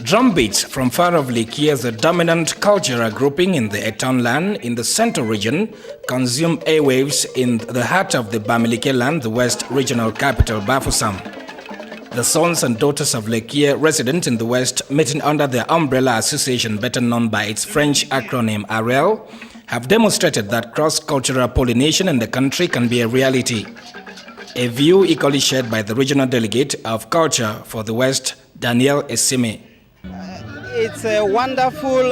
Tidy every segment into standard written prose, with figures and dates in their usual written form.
Drum beats from far off Lekki as a dominant cultural grouping in the Eton land in the central region consume airwaves in the heart of the Bamileke land, the west regional capital, Bafoussam. The sons and daughters of Lekki resident in the west, meeting under the umbrella association better known by its French acronym AREL, have demonstrated that cross-cultural pollination in the country can be a reality. A view equally shared by the regional delegate of culture for the west, Daniel Esime. It's a wonderful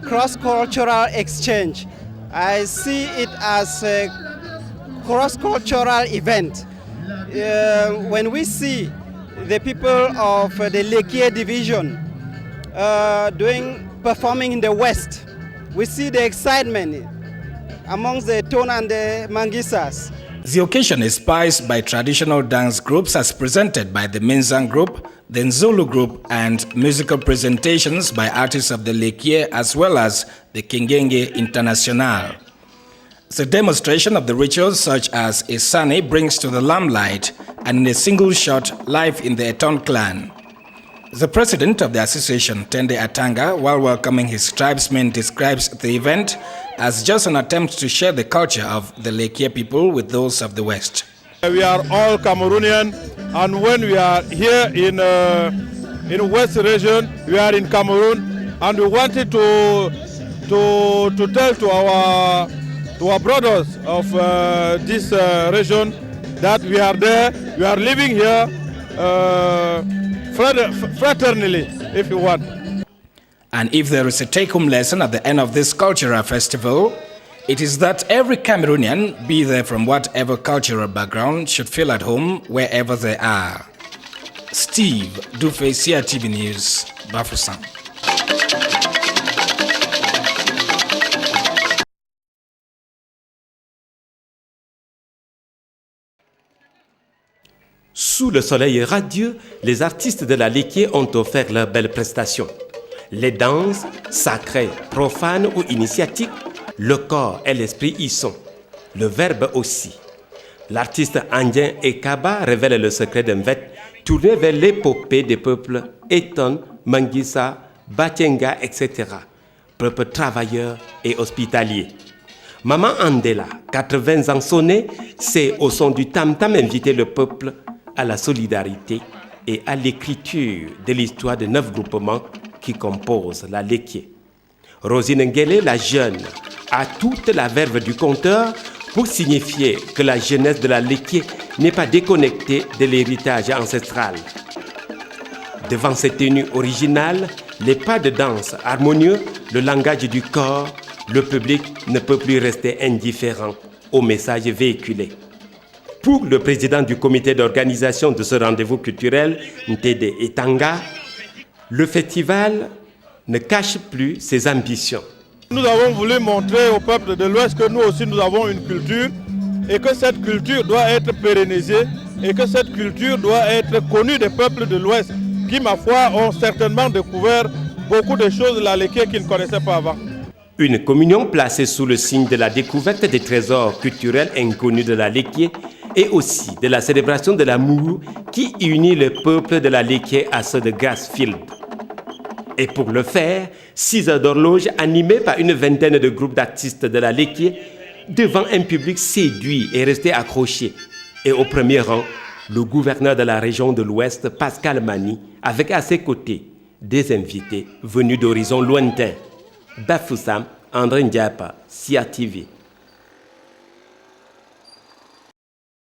cross-cultural exchange. I see it as a cross-cultural event. When we see the people of the Lekki division performing in the West, we see the excitement amongst the Ton and the Mangisas. The occasion is spiced by traditional dance groups as presented by the Minzang group, the Nzulu group, and musical presentations by artists of the Lekki as well as the Kingenge International. The demonstration of the rituals such as Isani brings to the limelight and in a single shot life in the Eton clan. The president of the association, Tende Atanga, while welcoming his tribesmen, describes the event as just an attempt to share the culture of the Lekki people with those of the West. We are all Cameroonian, and when we are here in West region, we are in Cameroon, and we wanted to tell to our brothers of this region that we are there, we are living here fraternally, if you want. And if there is a take-home lesson at the end of this cultural festival, it is that every Cameroonian, be they from whatever cultural background, should feel at home wherever they are. Steve Dufay, CRTV News, Bafoussam. Sous le soleil radieux, les artistes de la Lekki ont offert leurs belles prestations. Les danses, sacrées, profanes ou initiatiques, le corps et l'esprit y sont. Le verbe aussi. L'artiste indien Ekaba révèle le secret d'un vêt tourné vers l'épopée des peuples Eton, Mangisa, Batienga, etc. Peuples travailleurs et hospitaliers. Maman Andela, 80 ans sonnés, sait au son du tam-tam inviter le peuple à la solidarité et à l'écriture de l'histoire de 9 groupements qui composent la Lekki. Rosine Nguele, la jeune, a toute la verve du conteur pour signifier que la jeunesse de la Lekki n'est pas déconnectée de l'héritage ancestral. Devant cette tenue originale, les pas de danse harmonieux, le langage du corps, le public ne peut plus rester indifférent au message véhiculé. Pour le président du comité d'organisation de ce rendez-vous culturel, Ntede Etanga, le festival ne cache plus ses ambitions. Nous avons voulu montrer au peuple de l'Ouest que nous aussi nous avons une culture et que cette culture doit être pérennisée et que cette culture doit être connue des peuples de l'Ouest qui, ma foi, ont certainement découvert beaucoup de choses de la Lekki qu'ils ne connaissaient pas avant. Une communion placée sous le signe de la découverte des trésors culturels inconnus de la Lekki et aussi de la célébration de l'amour qui unit le peuple de la Lekki à ceux de Grassfield. Et pour le faire, 6 heures d'horloge animées par une vingtaine de groupes d'artistes de la Lekki devant un public séduit et resté accroché. Et au premier rang, le gouverneur de la région de l'Ouest, Pascal Mani, avec à ses côtés des invités venus d'horizons lointains. Bafoussam, André Ndiapa, CRTV.